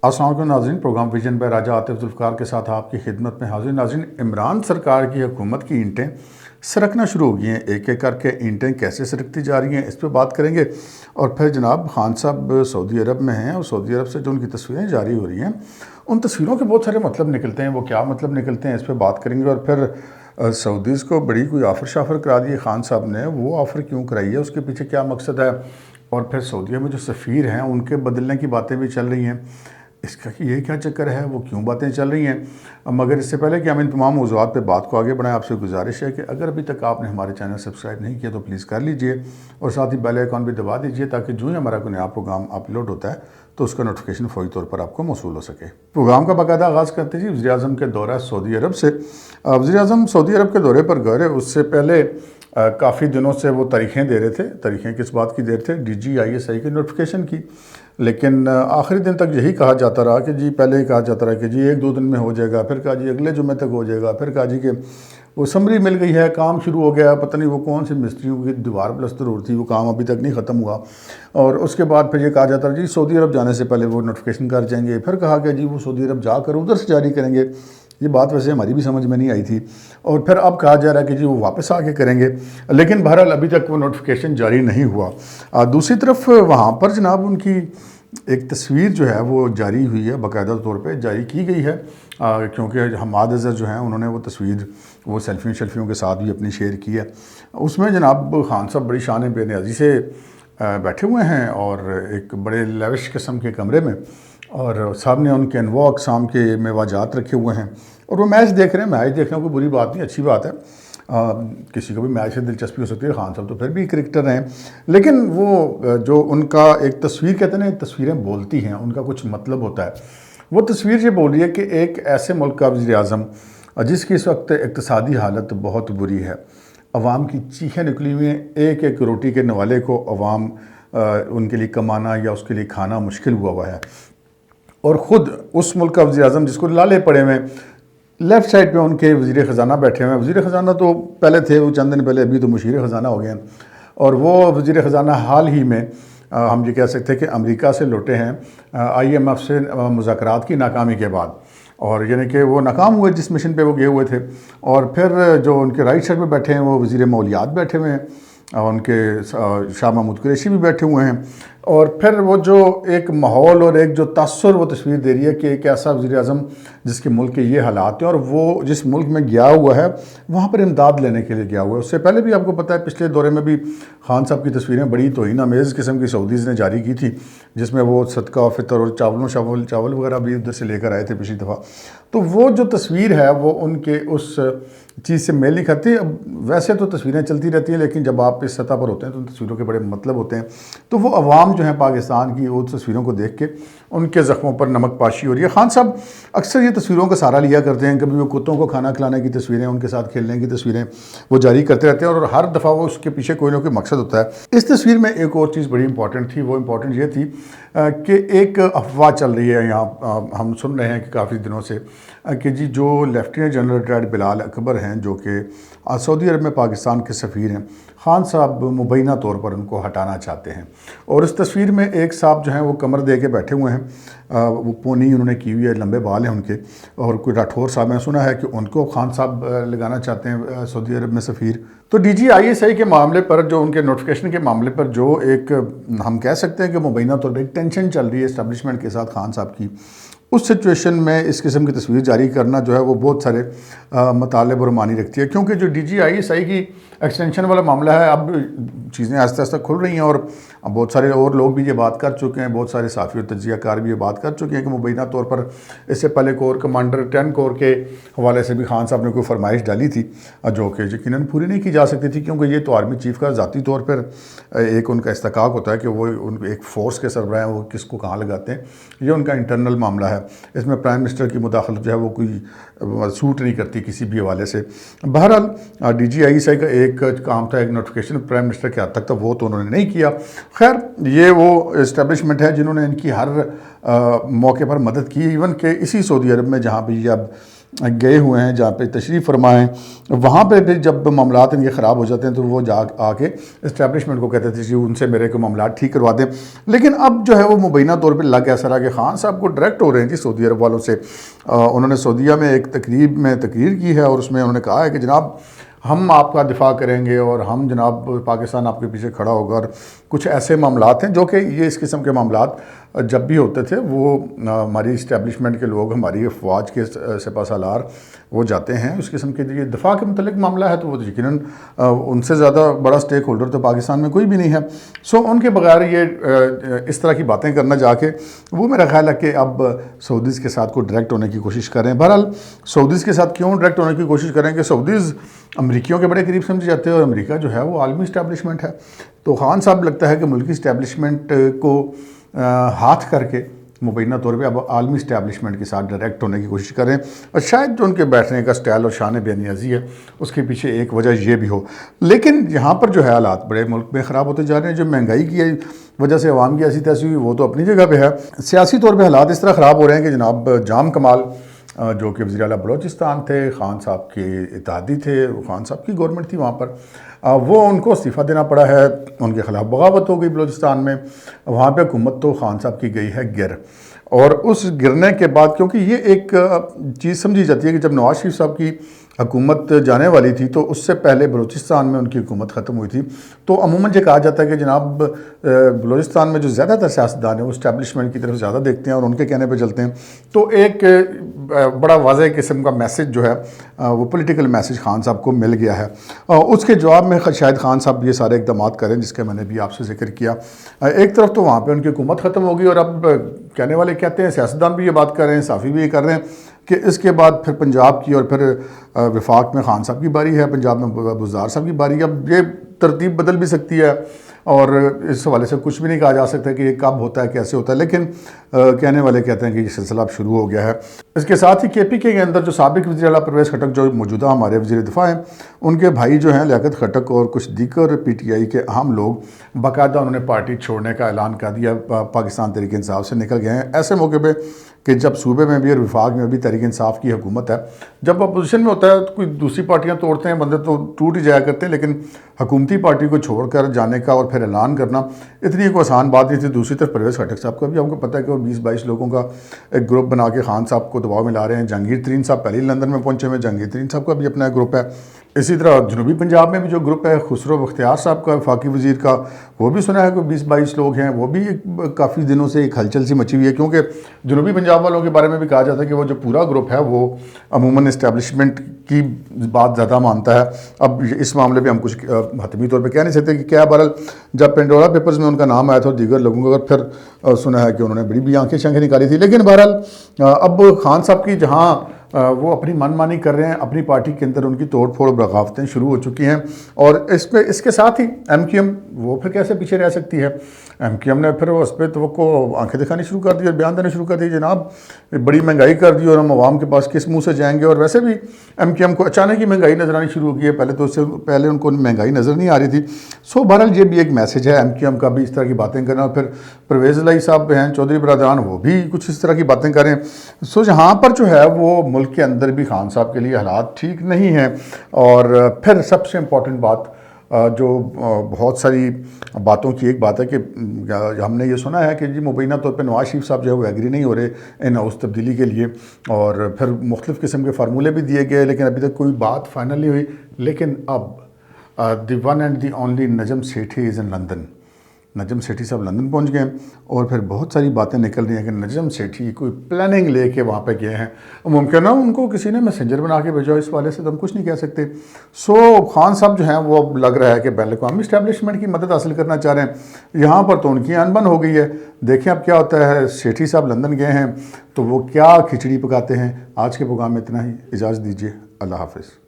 السلام علیکم ناظرین، پروگرام ویژن بائی راجہ عاطف ذوالفقار کے ساتھ آپ کی خدمت میں حاضر ناظرین۔ عمران سرکار کی حکومت کی اینٹیں سرکنا شروع ہو گئی ہیں، ایک ایک کر کے اینٹیں کیسے سرکتی جا رہی ہیں اس پہ بات کریں گے۔ اور پھر جناب خان صاحب سعودی عرب میں ہیں اور سعودی عرب سے جو ان کی تصویریں جاری ہو رہی ہیں ان تصویروں کے بہت سارے مطلب نکلتے ہیں، وہ کیا مطلب نکلتے ہیں اس پہ بات کریں گے۔ اور پھر سعودیز کو بڑی کوئی آفر شافر کرا دی ہے خان صاحب نے، وہ آفر کیوں کرائی ہے، اس کے پیچھے کیا مقصد ہے۔ اور پھر سعودیہ میں جو سفیر ہیں ان کے بدلنے کی باتیں بھی چل رہی ہیں، اس کا یہ کیا چکر ہے، وہ کیوں باتیں چل رہی ہیں۔ مگر اس سے پہلے کہ ہم ان تمام موضوعات پہ بات کو آگے بڑھائیں، آپ سے گزارش ہے کہ اگر ابھی تک آپ نے ہمارے چینل سبسکرائب نہیں کیا تو پلیز کر لیجئے اور ساتھ ہی بیل آئیکن بھی دبا دیجئے تاکہ جو ہی ہمارا کوئی نیا پروگرام اپلوڈ ہوتا ہے تو اس کا نوٹیفیکیشن فوری طور پر آپ کو موصول ہو سکے۔ پروگرام کا باقاعدہ آغاز کرتے جی وزیر اعظم کے دورہ سعودی عرب سے۔ وزیر اعظم سعودی عرب کے دورے پر گئے، اس سے پہلے کافی دنوں سے وہ تاریخیں دے رہے تھے۔ تاریخیں کس بات کی دے رہے تھے؟ DGISI کی نوٹیفیکیشن کی، لیکن آخری دن تک یہی کہا جاتا رہا کہ جی پہلے ہی کہا جاتا رہا کہ جی 1-2 دن میں ہو جائے گا، پھر کہا جی اگلے جمعے تک ہو جائے گا، پھر کہا جی کہ وہ سمری مل گئی ہے، کام شروع ہو گیا، پتہ نہیں وہ کون سی مستریوں کی دیوار پلستر ہو رہی تھی، وہ کام ابھی تک نہیں ختم ہوا۔ اور اس کے بعد پھر یہ کہا جاتا رہا جی سعودی عرب جانے سے پہلے وہ نوٹیفیکیشن کر جائیں گے، پھر کہا کہ جی وہ سعودی عرب جا کر ادھر سے جاری کریں گے۔ یہ بات ویسے ہماری بھی سمجھ میں نہیں آئی تھی، اور پھر اب کہا جا رہا ہے کہ جی وہ واپس آ کے کریں گے، لیکن بہرحال ابھی تک وہ نوٹیفیکیشن جاری نہیں ہوا۔ دوسری طرف وہاں پر جناب ان کی ایک تصویر جو ہے وہ جاری ہوئی ہے، باقاعدہ طور پہ جاری کی گئی ہے، کیونکہ حماد اظہر جو ہیں انہوں نے وہ تصویر وہ سیلفیوں کے ساتھ بھی اپنی شیئر کی ہے۔ اس میں جناب خان صاحب بڑی شان بے نیازی سے بیٹھے ہوئے ہیں اور ایک بڑے لیوش قسم کے کمرے میں، اور سامنے ان کے انواع اقسام کے میوہ رکھے ہوئے ہیں، اور وہ میچ دیکھ رہے ہیں۔ میچ دیکھنا کوئی بری بات نہیں، اچھی بات ہے، کسی کو بھی میچ سے دلچسپی ہو سکتی ہے۔ خان صاحب تو پھر بھی کرکٹر ہیں، لیکن وہ جو ان کا ایک تصویر کہتے ہیں نا، تصویریں بولتی ہیں، ان کا کچھ مطلب ہوتا ہے۔ وہ تصویر یہ بول رہی ہے کہ ایک ایسے ملک کا وزیر اعظم جس کی اس وقت اقتصادی حالت بہت بری ہے، عوام کی چیخیں نکلی ہوئی ہیں، ایک ایک روٹی کے نوالے کو عوام ان کے لیے کمانا یا اس کے لیے کھانا مشکل ہوا ہے، اور خود اس ملک کا وزیر اعظم جس کو لالے پڑے ہوئے، لیفٹ سائڈ پہ ان کے وزیر خزانہ بیٹھے ہوئے ہیں۔ وزیر خزانہ تو پہلے تھے، وہ چند دن پہلے، ابھی تو مشیر خزانہ ہو گئے ہیں، اور وہ وزیر خزانہ حال ہی میں ہم یہ کہہ سکتے ہیں کہ امریکہ سے لوٹے ہیں IMF سے مذاکرات کی ناکامی کے بعد، اور یعنی کہ وہ ناکام ہوئے جس مشن پہ وہ گئے ہوئے تھے۔ اور پھر جو ان کے رائٹ سائڈ پہ بیٹھے ہیں وہ وزیر مالیات بیٹھے ہوئے ہیں، ان کے شاہ محمود قریشی بھی بیٹھے ہوئے ہیں۔ اور پھر وہ جو ایک ماحول اور ایک جو تاثر وہ تصویر دے رہی ہے کہ ایک ایسا وزیر اعظم جس کے ملک کے یہ حالات ہیں، اور وہ جس ملک میں گیا ہوا ہے وہاں پر امداد لینے کے لیے گیا ہوا ہے۔ اس سے پہلے بھی آپ کو پتہ ہے پچھلے دورے میں بھی خان صاحب کی تصویریں بڑی توہین آمیز قسم کی سعودیز نے جاری کی تھی، جس میں وہ صدقہ و فطر اور چاول وغیرہ بھی ادھر سے لے کر آئے تھے پچھلی دفعہ۔ تو وہ جو تصویر ہے وہ ان کے اس چیز سے میل نہیں کھاتی۔ اب ویسے تو تصویریں چلتی رہتی ہیں، لیکن جب آپ اس سطح پر ہوتے ہیں تو ان تصویروں کے بڑے مطلب ہوتے ہیں۔ تو وہ عوام جو ہیں پاکستان کی وہ تصویروں کو دیکھ کے ان کے زخموں پر نمک پاشی ہو رہی ہے۔ خان صاحب اکثر یہ تصویروں کا سہارا لیا کرتے ہیں، کبھی وہ کتوں کو کھانا کھلانے کی تصویریں، ان کے ساتھ کھیلنے کی تصویریں وہ جاری کرتے رہتے ہیں، اور ہر دفعہ وہ اس کے پیچھے کوئی نہ کوئی مقصد ہوتا ہے۔ اس تصویر میں ایک اور چیز بڑی امپورٹنٹ تھی، وہ امپورٹنٹ یہ تھی کہ ایک افواہ چل رہی ہے یہاں، ہم سن رہے ہیں کہ کافی دنوں سے، کہ جی جو لیفٹیننٹ جنرل ریٹائرڈ بلال اکبر ہیں جو کہ سعودی عرب میں پاکستان کے سفیر ہیں، خان صاحب مبینہ طور پر ان کو ہٹانا چاہتے ہیں۔ اور اس تصویر میں ایک صاحب جو ہیں وہ کمر دے کے بیٹھے ہوئے ہیں، وہ پونی انہوں نے کی ہوئی ہے، لمبے بال ہیں ان کے، اور کوئی راٹھور صاحب میں سنا ہے کہ ان کو خان صاحب لگانا چاہتے ہیں سعودی عرب میں سفیر۔ تو DGISI کے معاملے پر، جو ان کے نوٹیفیکیشن کے معاملے پر جو ایک ہم کہہ سکتے ہیں کہ مبینہ طور پر ایک ٹینشن چل رہی ہے اسٹیبلشمنٹ کے ساتھ خان صاحب کی، اس سچویشن میں اس قسم کی تصویر جاری کرنا جو ہے وہ بہت سارے مطالب اور معنی رکھتی ہے، کیونکہ جو DGISI کی ایکسٹینشن والا معاملہ ہے، اب چیزیں آہستہ آہستہ کھل رہی ہیں، اور بہت سارے اور لوگ بھی یہ بات کر چکے ہیں، بہت سارے صحافی اور تجزیہ کار بھی یہ بات کر چکے ہیں کہ مبینہ طور پر اس سے پہلے کور کمانڈر 10 کور کے حوالے سے بھی خان صاحب نے کوئی فرمائش ڈالی تھی، جو کہ یقیناً پوری نہیں کی جا سکتی تھی، کیونکہ یہ تو آرمی چیف کا ذاتی طور پر ایک ان کا استحقاق ہوتا ہے کہ وہ ان ایک فورس کے سربراہ ہیں، وہ کس کو کہاں لگاتے ہیں، یہ ان کا انٹرنل معاملہ ہے۔ اس میں پرائم منسٹر کی مداخلت جو ہے وہ کوئی سوٹ نہیں کرتی کسی بھی حوالے سے۔ بہرحال DGISI کا ایک کام تھا، ایک نوٹیفیکیشن پرائم منسٹر کے حد تک تھا، وہ تو انہوں نے نہیں کیا۔ خیر یہ وہ اسٹیبلشمنٹ ہے جنہوں نے ان کی ہر موقع پر مدد کی، ایون کہ اسی سعودی عرب میں جہاں بھی اب گئے ہوئے ہیں, جہاں پہ تشریف فرما ہیں, وہاں پہ پھر جب معاملات ان کے خراب ہو جاتے ہیں تو وہ آ کے اسٹیبلشمنٹ کو کہتے تھے جی ان سے میرے کو معاملات ٹھیک کروا دیں. لیکن اب جو ہے وہ مبینہ طور پہ لگ ایسا رہا کہ خان صاحب کو ڈائریکٹ ہو رہے ہیں جی سعودی عرب والوں سے. انہوں نے سعودیہ میں ایک تقریب میں تقریر کی ہے اور اس میں انہوں نے کہا ہے کہ جناب ہم آپ کا دفاع کریں گے اور ہم جناب پاکستان آپ کے پیچھے کھڑا ہوگا. اور کچھ ایسے معاملات ہیں جو کہ یہ اس قسم کے معاملات جب بھی ہوتے تھے وہ ہماری اسٹیبلشمنٹ کے لوگ, ہماری افواج کے سپہ سالار وہ جاتے ہیں اس قسم کے. یہ دفاع کے متعلق معاملہ ہے تو وہ یقیناً ان سے زیادہ بڑا سٹیک ہولڈر تو پاکستان میں کوئی بھی نہیں ہے. سو ان کے بغیر یہ اس طرح کی باتیں کرنا جا کے وہ میرا خیال ہے کہ اب سعودیز کے ساتھ کوئی ڈائریکٹ ہونے کی کوشش کریں. بہرحال سعودیز کے ساتھ کیوں ڈائریکٹ ہونے کی کوشش کریں کہ سعودیز امریکیوں کے بڑے قریب سمجھے جاتے ہیں اور امریکہ جو ہے وہ عالمی اسٹیبلشمنٹ ہے. تو خان صاحب لگتا ہے کہ ملکی اسٹیبلشمنٹ کو ہاتھ کر کے مبینہ طور پہ اب عالمی اسٹیبلشمنٹ کے ساتھ ڈائریکٹ ہونے کی کوشش کریں. اور شاید جو ان کے بیٹھنے کا سٹائل اور شان بیانیازی ہے اس کے پیچھے ایک وجہ یہ بھی ہو. لیکن یہاں پر جو ہے حالات بڑے ملک میں خراب ہوتے جا رہے ہیں. جو مہنگائی کی وجہ سے عوام کی ایسی تیسی ہوئی وہ تو اپنی جگہ پہ ہے. سیاسی طور پہ حالات اس طرح خراب ہو رہے ہیں کہ جناب جام کمال جو کہ وزیر اعلیٰ بلوچستان تھے, خان صاحب کے اتحادی تھے, خان صاحب کی گورنمنٹ تھی وہاں پر, وہ ان کو استعفیٰ دینا پڑا ہے. ان کے خلاف بغاوت ہو گئی بلوچستان میں. وہاں پہ حکومت تو خان صاحب کی گئی ہے گر. اور اس گرنے کے بعد کیونکہ یہ ایک چیز سمجھی جاتی ہے کہ جب نواز شریف صاحب کی حکومت جانے والی تھی تو اس سے پہلے بلوچستان میں ان کی حکومت ختم ہوئی تھی. تو عموماً یہ کہا جاتا ہے کہ جناب بلوچستان میں جو زیادہ تر سیاستدان ہیں وہ اسٹیبلشمنٹ کی طرف زیادہ دیکھتے ہیں اور ان کے کہنے پہ چلتے ہیں. تو ایک بڑا واضح قسم کا میسج جو ہے وہ پولیٹیکل میسج خان صاحب کو مل گیا ہے. اس کے جواب میں شاید خان صاحب یہ سارے اقدامات کریں جس کا میں نے بھی آپ سے ذکر کیا. ایک طرف تو وہاں پہ ان کی حکومت ختم ہوگی اور اب کہنے والے کہتے ہیں, سیاستدان بھی یہ بات کر رہے ہیں, صحافی بھی یہ کر رہے ہیں کہ اس کے بعد پھر پنجاب کی اور پھر وفاق میں خان صاحب کی باری ہے, پنجاب میں بزدار صاحب کی باری ہے. اب یہ ترتیب بدل بھی سکتی ہے اور اس حوالے سے کچھ بھی نہیں کہا جا سکتا کہ یہ کب ہوتا ہے کیسے ہوتا ہے. لیکن کہنے والے کہتے ہیں کہ یہ سلسلہ اب شروع ہو گیا ہے. اس کے ساتھ ہی کے پی کے اندر جو سابق وزیر اعلیٰ پرویز خٹک جو موجودہ ہمارے وزیر دفاع ہیں ان کے بھائی جو ہیں لیاقت خٹک اور کچھ دیگر پی ٹی آئی کے اہم لوگ باقاعدہ انہوں نے پارٹی چھوڑنے کا اعلان کر دیا, پاکستان تحریک انصاف سے نکل گئے ہیں. ایسے موقع پہ کہ جب صوبے میں بھی اور وفاق میں بھی تحریک انصاف کی حکومت ہے, جب اپوزیشن میں ہوتا ہے تو کوئی دوسری پارٹیاں توڑتے ہیں بندے تو ٹوٹ ہی جایا کرتے ہیں, لیکن حکومتی پارٹی کو چھوڑ کر جانے کا اور پھر اعلان کرنا اتنی کوئی آسان بات نہیں تھی. دوسری طرف پرویز خٹک صاحب کا بھی آپ کو پتہ ہے کہ وہ 20-22 لوگوں کا ایک گروپ بنا کے خان صاحب کو دباؤ میں لا رہے ہیں. جہانگیر ترین صاحب پہلے ہی لندن میں پہنچے ہوئے, جہانگیر ترین صاحب کا بھی اپنا گروپ ہے. اسی طرح جنوبی پنجاب میں بھی جو گروپ ہے خسرو بختیار صاحب کا وفاقی وزیر کا, وہ بھی سنا ہے کہ 20-22 لوگ ہیں. وہ بھی کافی دنوں سے ایک ہلچل سی مچی ہوئی ہے کیونکہ جنوبی پنجاب والوں کے بارے میں بھی کہا جاتا ہے کہ وہ جو پورا گروپ ہے وہ عموماً اسٹیبلشمنٹ کی بات زیادہ مانتا ہے. اب اس معاملے پہ ہم کچھ حتمی طور پہ کہہ نہیں سکتے کہ کیا. بہرحال جب پینڈورا پیپرز میں ان کا نام آیا تھا اور دیگر لوگوں کا, پھر سنا ہے کہ انہوں نے بڑی بھی آنکھیں شنکھیں نکالی تھی. لیکن بہرحال اب خان صاحب کی جہاں وہ اپنی من مانی کر رہے ہیں, اپنی پارٹی کے اندر ان کی توڑ پھوڑ بغاوتیں شروع ہو چکی ہیں. اور اس کے ساتھ ہی ایم کیو ایم وہ پھر کیسے پیچھے رہ سکتی ہے. ایم کیو ایم نے پھر اس پہ توقع آنکھیں دکھانی شروع کر دی اور بیان دینا شروع کر دی, جناب بڑی مہنگائی کر دی اور ہم عوام کے پاس کس منہ سے جائیں گے. اور ویسے بھی ایم کیو ایم کو اچانک ہی مہنگائی نظر آنی شروع ہو گئی ہے, پہلے تو اس سے پہلے ان کو مہنگائی نظر نہیں آ رہی تھی. سو بہرحال یہ بھی ایک میسج ہے ایم کیو ایم کا بھی اس طرح کی باتیں کرنا. اور پھر پرویز الہی صاحب ہیں چودھری برادران, وہ بھی کچھ اس طرح کی باتیں کریں. سو یہاں پر جو ہے وہ ملک کے اندر بھی خان صاحب کے لیے حالات ٹھیک نہیں ہیں. اور پھر سب سے امپورٹنٹ بات جو بہت ساری باتوں کی ایک بات ہے کہ ہم نے یہ سنا ہے کہ جی مبینہ طور پہ نواز شریف صاحب جو ہے وہ ایگری نہیں ہو رہے ان ہاؤس تبدیلی کے لیے, اور پھر مختلف قسم کے فارمولے بھی دیے گئے, لیکن ابھی تک کوئی بات فائنل نہیں ہوئی. لیکن اب the one and the only Najam Sethi is in London. Najam Sethi صاحب لندن پہنچ گئے اور پھر بہت ساری باتیں نکل رہی ہیں کہ نجم سیٹھی کوئی پلاننگ لے کے وہاں پہ گئے ہیں. ممکن ہے ان کو کسی نے میسنجر بنا کے بھیجا, اس والے سے تو ہم کچھ نہیں کہہ سکتے. سو خان صاحب جو ہیں وہ اب لگ رہا ہے کہ بین الاقوامی اسٹیبلشمنٹ کی مدد حاصل کرنا چاہ رہے ہیں. یہاں پر تو ان کی انبن ہو گئی ہے. دیکھیں اب کیا ہوتا ہے. سیٹھی صاحب لندن گئے ہیں تو وہ کیا کھچڑی پکاتے ہیں. آج کے پروگرام میں اتنا ہی, اجازت دیجیے, اللہ حافظ.